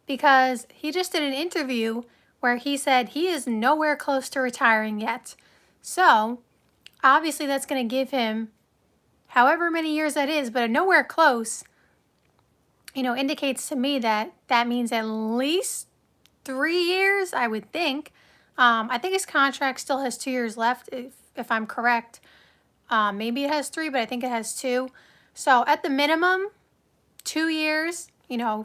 because he just did an interview where he said he is nowhere close to retiring yet. So obviously that's going to give him however many years that is, but nowhere close, indicates to me that that means at least 3 years, I would think. I think his contract still has 2 years left, if I'm correct. Maybe it has 3, but I think it has 2. So at the minimum, 2 years,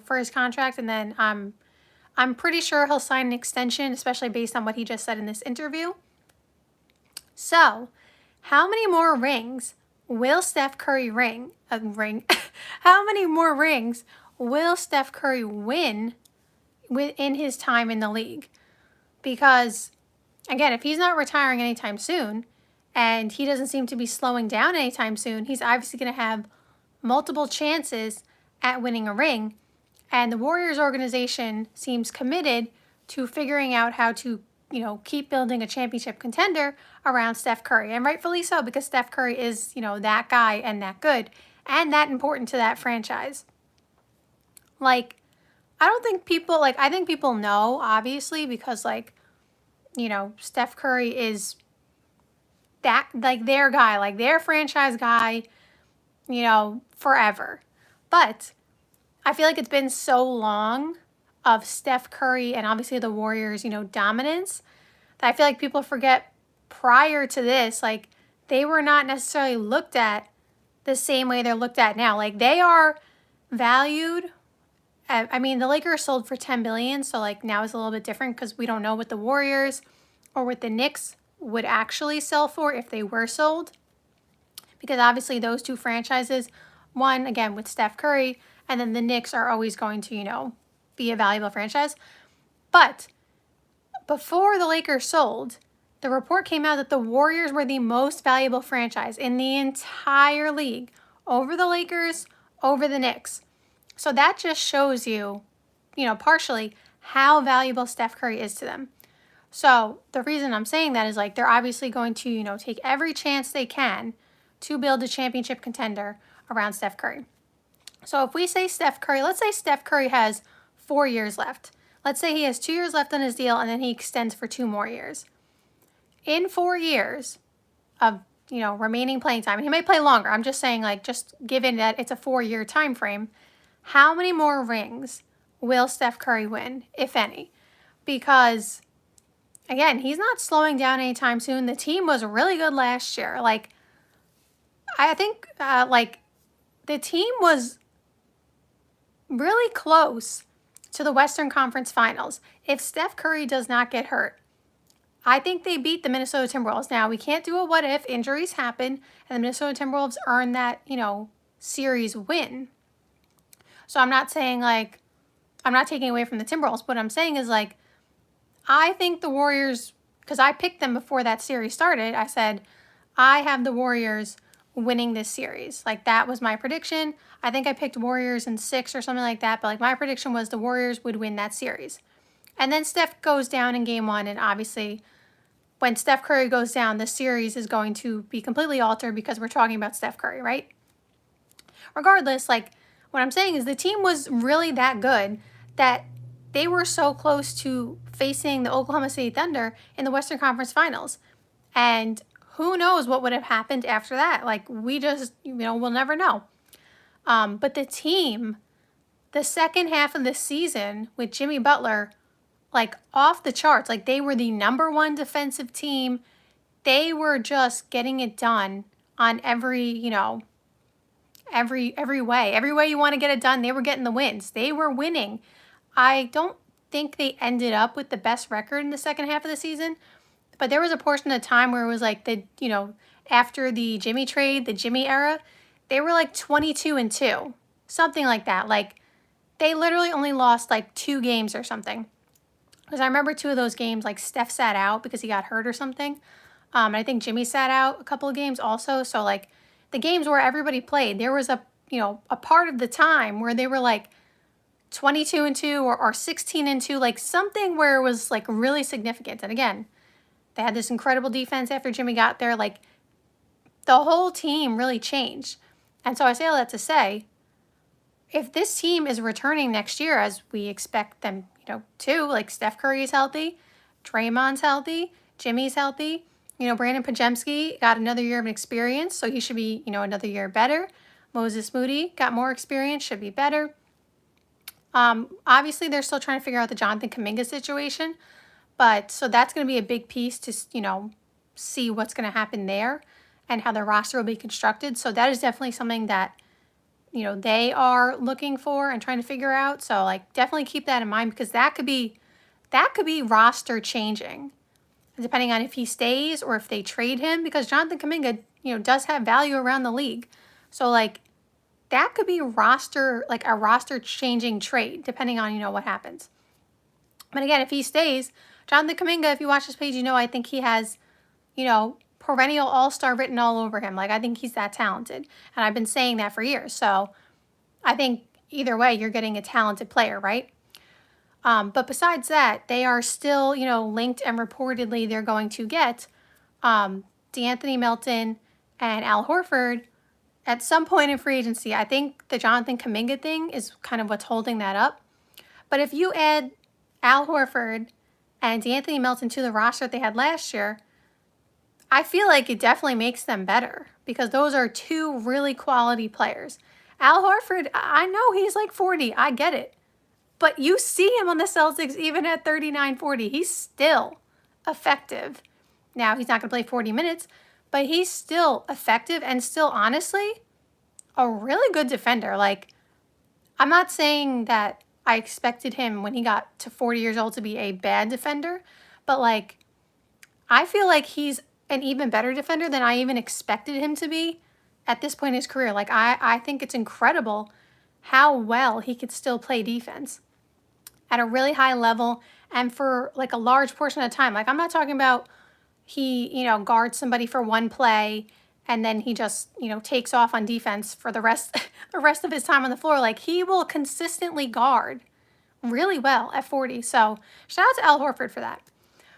for his contract, and then I'm pretty sure he'll sign an extension, especially based on what he just said in this interview. So, how many more rings will Steph Curry How many more rings will Steph Curry win within his time in the league? Because, again, if he's not retiring anytime soon, and he doesn't seem to be slowing down anytime soon, he's obviously going to have multiple chances at winning a ring. And the Warriors organization seems committed to figuring out how to, keep building a championship contender around Steph Curry. And rightfully so, because Steph Curry is, that guy and that good and that important to that franchise. Like, I think people know, obviously, because, Steph Curry is that, their guy, their franchise guy, forever. But I feel like it's been so long of Steph Curry and obviously the Warriors, dominance, that I feel like people forget prior to this, they were not necessarily looked at the same way they're looked at now. They are valued. The Lakers sold for $10 billion, so now it's a little bit different because we don't know what the Warriors or what the Knicks would actually sell for if they were sold. Because obviously those two franchises, one, again, with Steph Curry, and then the Knicks are always going to, be a valuable franchise. But before the Lakers sold, the report came out that the Warriors were the most valuable franchise in the entire league, over the Lakers, over the Knicks. So that just shows you, partially how valuable Steph Curry is to them. So the reason I'm saying that is they're obviously going to, take every chance they can to build a championship contender around Steph Curry. So if we say Steph Curry, let's say Steph Curry has 4 years left. Let's say he has 2 years left on his deal and then he extends for 2 more years. In 4 years of, remaining playing time, and he may play longer, I'm just saying, just given that it's a 4-year time frame, how many more rings will Steph Curry win, if any? Because, again, he's not slowing down anytime soon. The team was really good last year. I think, the team was really close to the Western Conference Finals. If Steph Curry does not get hurt, I think they beat the Minnesota Timberwolves. Now, we can't do a what if. Injuries happen, and the Minnesota Timberwolves earn that, series win. So I'm not saying, I'm not taking away from the Timberwolves. What I'm saying is, I think the Warriors, because I picked them before that series started, I said, I have the Warriors winning this series. That was my prediction. I think I picked Warriors in 6 or something like that, but my prediction was the Warriors would win that series. And then Steph goes down in game 1, and obviously when Steph Curry goes down, the series is going to be completely altered because we're talking about Steph Curry, right? Regardless, what I'm saying is the team was really that good that they were so close to facing the Oklahoma City Thunder in the Western Conference Finals. And who knows what would have happened after that? We just, we'll never know. But the team, the second half of the season with Jimmy Butler, off the charts. They were the number 1 defensive team. They were just getting it done on every way. Every way you want to get it done, they were getting the wins. They were winning. I don't think they ended up with the best record in the second half of the season, but there was a portion of time where it was after the Jimmy trade, the Jimmy era, they were 22-2, something like that. They literally only lost 2 games or something. Because I remember 2 of those games, Steph sat out because he got hurt or something. And I think Jimmy sat out a couple of games also. So the games where everybody played, there was a part of the time where they were 22-2 or 16-2, something where it was really significant. And again, they had this incredible defense after Jimmy got there. The whole team really changed. And so I say all that to say, if this team is returning next year, as we expect them, to, like Steph Curry is healthy, Draymond's healthy, Jimmy's healthy, Brandon Pajemski got another year of experience, so he should be, another year better. Moses Moody got more experience, should be better. Obviously, they're still trying to figure out the Jonathan Kuminga situation, but so that's going to be a big piece to, see what's going to happen there and how the roster will be constructed. So that is definitely something that, they are looking for and trying to figure out. So like definitely keep that in mind, because that could be roster changing depending on if he stays or if they trade him, because Jonathan Kuminga, does have value around the league. So like that could be a roster changing trade depending on, what happens. But again, if he stays, Jonathan Kuminga, if you watch this page, I think he has, perennial all-star written all over him. Like, I think he's that talented. And I've been saying that for years. So I think either way, you're getting a talented player, right? But besides that, they are still, linked, and reportedly they're going to get DeAnthony Melton and Al Horford at some point in free agency. I think the Jonathan Kuminga thing is kind of what's holding that up. But if you add Al Horford and DeAnthony Melton to the roster that they had last year, I feel like it definitely makes them better, because those are two really quality players. Al Horford, I know he's like 40. I get it. But you see him on the Celtics even at 39, 40. He's still effective. Now, he's not going to play 40 minutes, but he's still effective and still, honestly, a really good defender. Like, I'm not saying that I expected him when he got to 40 years old to be a bad defender, but like, I feel like he's an even better defender than I even expected him to be at this point in his career. Like, I think it's incredible how well he could still play defense at a really high level and for like a large portion of the time. Like, I'm not talking about he, guards somebody for one play and then he just, takes off on defense for the rest of his time on the floor. Like, he will consistently guard really well at 40. So shout out to Al Horford for that.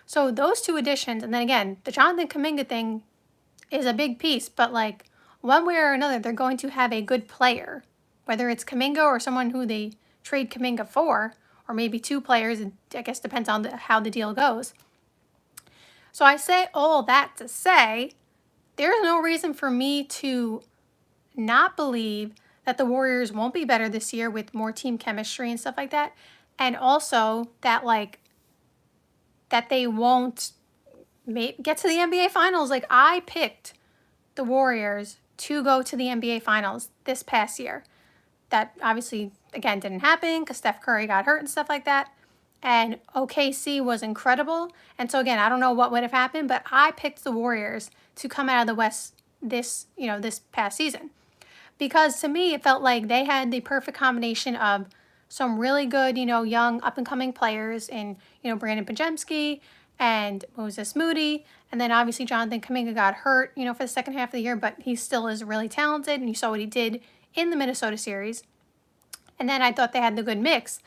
So those two additions, and then again, the Jonathan Kuminga thing is a big piece, but like one way or another, they're going to have a good player, whether it's Kuminga or someone who they trade Kuminga for, or maybe two players. It, I guess, depends on how the deal goes. So I say all that to say, there's no reason for me to not believe that the Warriors won't be better this year with more team chemistry and stuff like that. And also that that they won't get to the NBA Finals. Like, I picked the Warriors to go to the NBA Finals this past year. That obviously, again, didn't happen because Steph Curry got hurt and stuff like that. And OKC was incredible. And so, again, I don't know what would have happened, but I picked the Warriors to come out of the West this past season. Because to me, it felt like they had the perfect combination of some really good, young up-and-coming players in, Brandon Pajemski and Moses Moody. And then obviously Jonathan Kuminga got hurt, for the second half of the year, but he still is really talented. And you saw what he did in the Minnesota series. And then I thought they had the good mix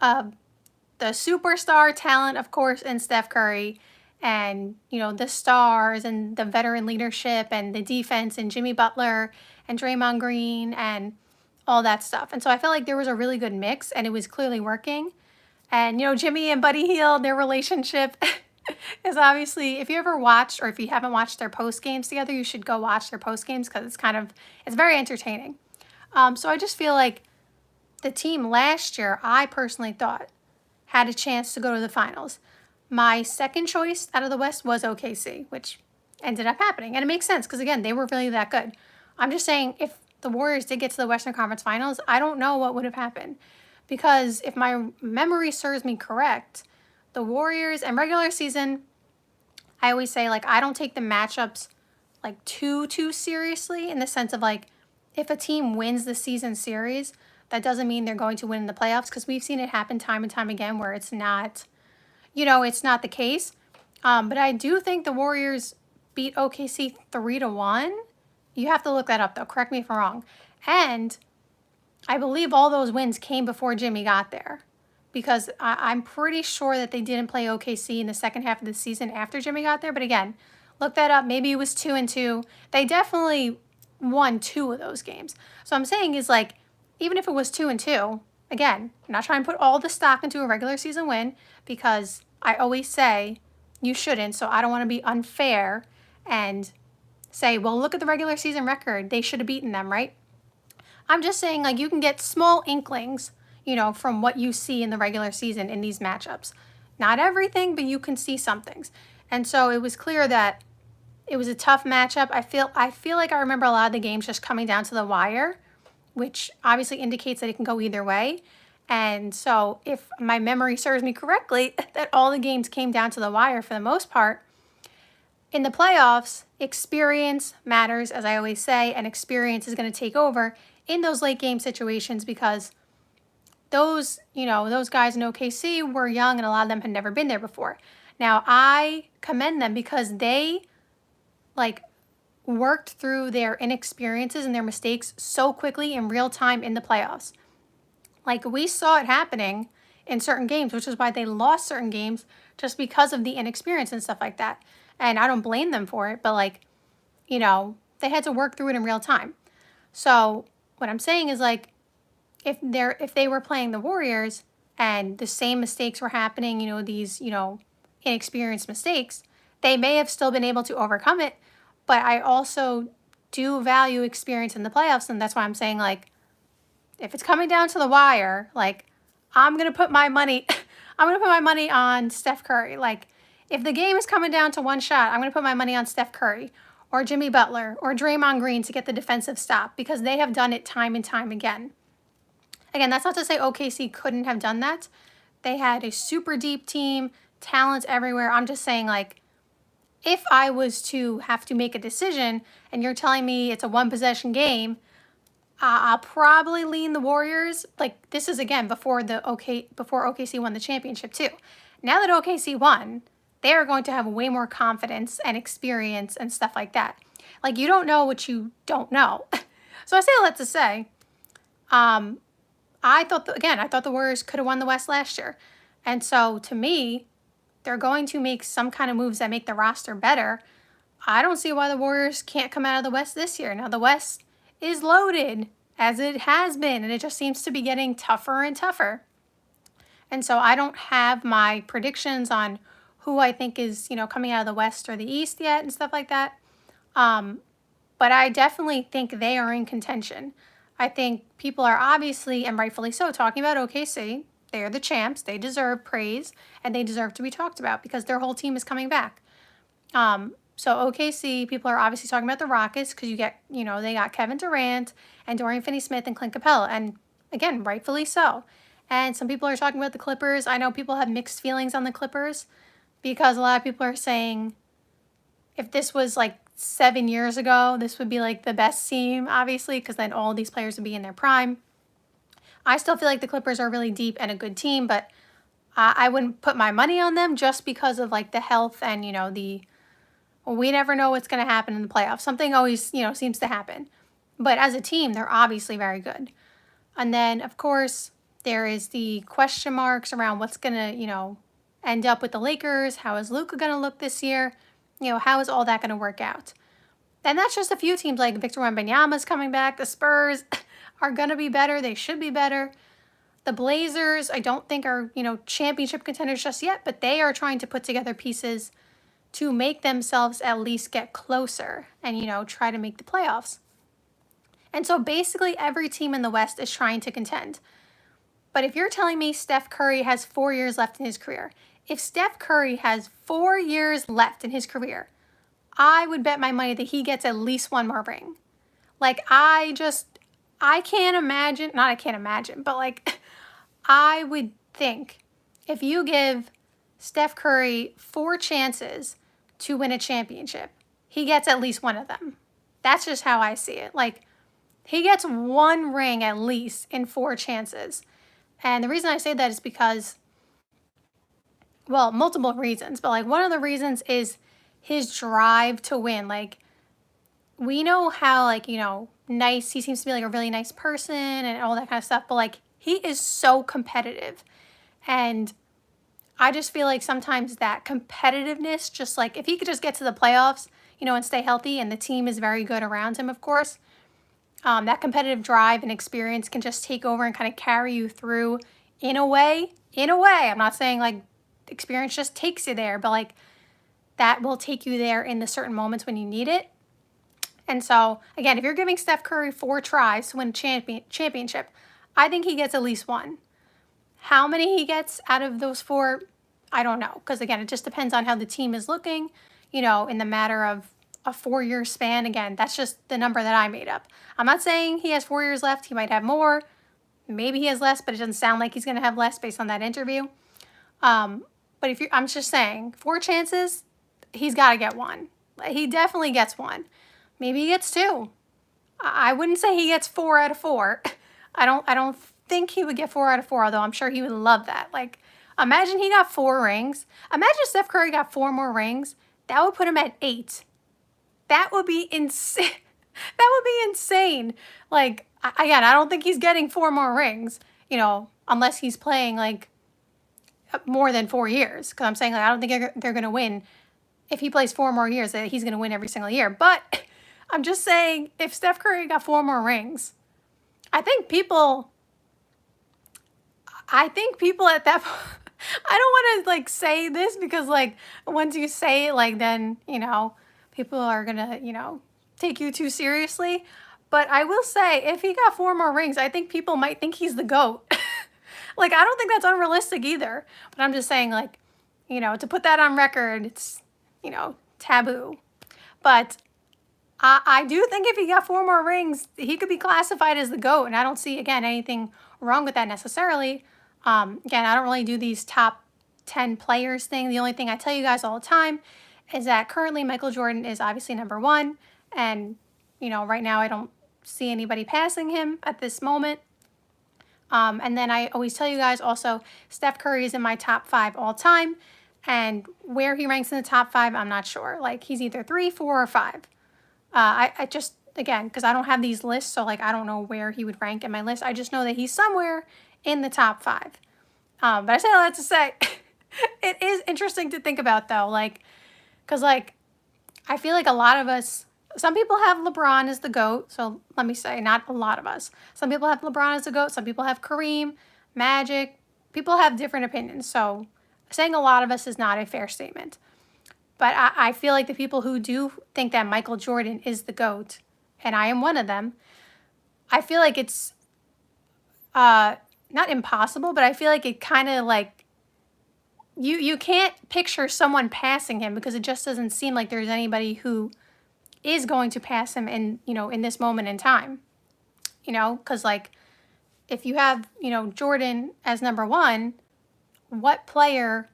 of the superstar talent, of course, in Steph Curry, and, the stars and the veteran leadership and the defense and Jimmy Butler and Draymond Green and all that stuff. And so I felt like there was a really good mix and it was clearly working. And, Jimmy and Buddy Hield, their relationship is obviously, if you ever watched or if you haven't watched their post games together, you should go watch their post games because it's very entertaining. So I just feel like the team last year, I personally thought, had a chance to go to the finals. My second choice out of the West was OKC, which ended up happening. And it makes sense because, again, they were really that good. I'm just saying, if the Warriors did get to the Western Conference Finals, I don't know what would have happened. Because if my memory serves me correct, the Warriors and regular season, I always say, like, I don't take the matchups, like, too seriously, in the sense of, like, if a team wins the season series, that doesn't mean they're going to win in the playoffs, because we've seen it happen time and time again where it's not, it's not the case. But I do think the Warriors beat OKC 3-1. You have to look that up, though. Correct me if I'm wrong. And I believe all those wins came before Jimmy got there, because I'm pretty sure that they didn't play OKC in the second half of the season after Jimmy got there. But again, look that up. Maybe it was 2-2. They definitely won 2 of those games. So I'm saying is, like, even if it was 2-2, again, I'm not trying to put all the stock into a regular season win because I always say you shouldn't. So I don't want to be unfair and say, well, look at the regular season record. They should have beaten them, right? I'm just saying, like, you can get small inklings, from what you see in the regular season in these matchups. Not everything, but you can see some things. And so it was clear that it was a tough matchup. I feel like I remember a lot of the games just coming down to the wire, which obviously indicates that it can go either way. And so if my memory serves me correctly, that all the games came down to the wire for the most part. In the playoffs, experience matters, as I always say, and experience is going to take over in those late game situations because those guys in OKC were young and a lot of them had never been there before. Now, I commend them because they worked through their inexperiences and their mistakes so quickly in real time in the playoffs. We saw it happening in certain games, which is why they lost certain games just because of the inexperience and stuff like that. And I don't blame them for it, but they had to work through it in real time. So what I'm saying is if they were playing the Warriors and the same mistakes were happening, these, inexperienced mistakes, they may have still been able to overcome it. But I also do value experience in the playoffs. And that's why I'm saying, if it's coming down to the wire, I'm going to put my money, I'm going to put my money on Steph Curry. If the game is coming down to one shot, I'm going to put my money on Steph Curry or Jimmy Butler or Draymond Green to get the defensive stop because they have done it time and time again. Again, that's not to say OKC couldn't have done that. They had a super deep team, talent everywhere. I'm just saying, if I was to have to make a decision and you're telling me it's a one-possession game, I'll probably lean the Warriors. This is, again, before OKC won the championship, too. Now that OKC won, they are going to have way more confidence and experience and stuff like that. You don't know what you don't know. So I say all that to say, I thought the Warriors could have won the West last year. And so, to me, they're going to make some kind of moves that make the roster better. I don't see why the Warriors can't come out of the West this year. Now, the West is loaded, as it has been, and it just seems to be getting tougher and tougher. And so I don't have my predictions on who I think is, coming out of the West or the East yet and stuff like that. But I definitely think they are in contention. I think people are obviously, and rightfully so, talking about OKC. They are the champs. They deserve praise, and they deserve to be talked about because their whole team is coming back. So OKC, people are obviously talking about the Rockets because they got Kevin Durant and Dorian Finney-Smith and Clint Capella, and again, rightfully so. And some people are talking about the Clippers. I know people have mixed feelings on the Clippers because a lot of people are saying if this was 7 years ago, this would be the best team, obviously, because then all these players would be in their prime. I still feel like the Clippers are really deep and a good team, but I wouldn't put my money on them just because of the health and, we never know what's going to happen in the playoffs. Something always, seems to happen. But as a team, they're obviously very good. And then, of course, there is the question marks around what's going to, end up with the Lakers. How is Luka going to look this year? How is all that going to work out? And that's just a few teams Victor Wembanyama's coming back. The Spurs are going to be better. They should be better. The Blazers, I don't think are, championship contenders just yet, but they are trying to put together pieces to make themselves at least get closer and, try to make the playoffs. And so basically every team in the West is trying to contend. But if you're telling me Steph Curry has 4 years left in his career, if Steph Curry has 4 years left in his career, I would bet my money that he gets at least one more ring. I can't imagine, not I can't imagine, but I would think if you give Steph Curry 4 chances to win a championship, he gets at least one of them. That's just how I see it. He gets one ring at least in 4 chances. And the reason I say that is because, well, multiple reasons, but one of the reasons is his drive to win. We know how, nice, he seems to be a really nice person and all that kind of stuff, but he is so competitive. And I just feel sometimes that competitiveness, just if he could just get to the playoffs, and stay healthy and the team is very good around him, of course, that competitive drive and experience can just take over and kind of carry you through in a way. I'm not saying like experience just takes you there, but like that will take you there in the certain moments when you need it. And so, again, if you're giving Steph Curry 4 tries to win a championship, I think he gets at least one. How many he gets out of those 4, I don't know. Because, again, it just depends on how the team is looking, in the matter of a 4-year span. Again, that's just the number that I made up. I'm not saying he has 4 years left. He might have more. Maybe he has less, but it doesn't sound like he's going to have less based on that interview. But I'm just saying, 4 chances, he's got to get one. He definitely gets one. Maybe he gets 2. I wouldn't say he gets 4 out of 4. I don't think he would get 4 out of 4, although I'm sure he would love that. Like, imagine he got 4 rings. Imagine Steph Curry got 4 more rings. That would put him at 8. That would be insane. That would be insane. Like, again, I don't think he's getting 4 more rings, unless he's playing like more than 4 years. Because I'm saying, like, I don't think they're going to win. If he plays 4 more years, that he's going to win every single year. But I'm just saying, if Steph Curry got 4 more rings, I think people at that point, I don't want to like say this because like once you say it, like then, people are going to, take you too seriously. But I will say, if he got 4 more rings, I think people might think he's the GOAT. Like, I don't think that's unrealistic either. But I'm just saying, like, to put that on record, it's, taboo. But I do think if he got 4 more rings, he could be classified as the GOAT. And I don't see, again, anything wrong with that necessarily. Again, I don't really do these top 10 players thing. The only thing I tell you guys all the time is that currently Michael Jordan is obviously number 1. And, right now I don't see anybody passing him at this moment. And then I always tell you guys also, Steph Curry is in my top 5 all time. And where he ranks in the top 5, I'm not sure. Like, he's either 3, 4, or 5. I just, again, because I don't have these lists, so, like, I don't know where he would rank in my list. I just know that he's somewhere in the top 5. But I say all that to say, it is interesting to think about, though. Like, because, like, I feel like a lot of us, some people have LeBron as the GOAT. So let me say, not a lot of us. Some people have LeBron as the GOAT. Some people have Kareem, Magic. People have different opinions. So saying a lot of us is not a fair statement. But I feel like the people who do think that Michael Jordan is the GOAT, and I am one of them, I feel like it's not impossible, but I feel like it kind of like, you can't picture someone passing him because it just doesn't seem like there's anybody who is going to pass him in, in this moment in time. Because like, if you have, Jordan as number 1, what player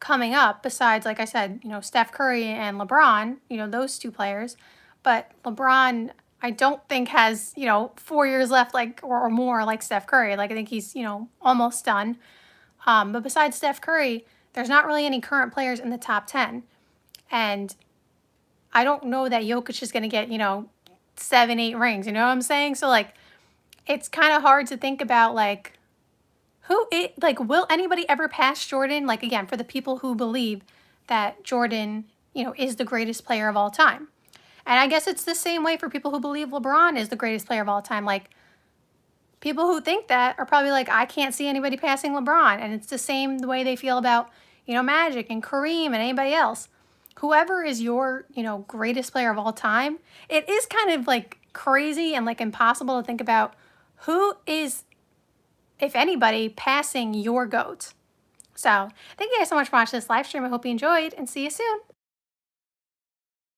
coming up besides, like I said, Steph Curry and LeBron, those 2 players. But LeBron, I don't think has, 4 years left, like, or more like Steph Curry. Like, I think he's, almost done. But besides Steph Curry, there's not really any current players in the top 10. And I don't know that Jokic is going to get, 7, 8 rings. You know what I'm saying? So, like, it's kind of hard to think about, like, will anybody ever pass Jordan? Like, again, for the people who believe that Jordan, is the greatest player of all time. And I guess it's the same way for people who believe LeBron is the greatest player of all time. Like, people who think that are probably like, I can't see anybody passing LeBron. And it's the same the way they feel about, Magic and Kareem and anybody else. Whoever is your, greatest player of all time, it is kind of like crazy and like impossible to think about who is, if anybody, passing your GOAT. So thank you guys so much for watching this live stream. I hope you enjoyed, and see you soon.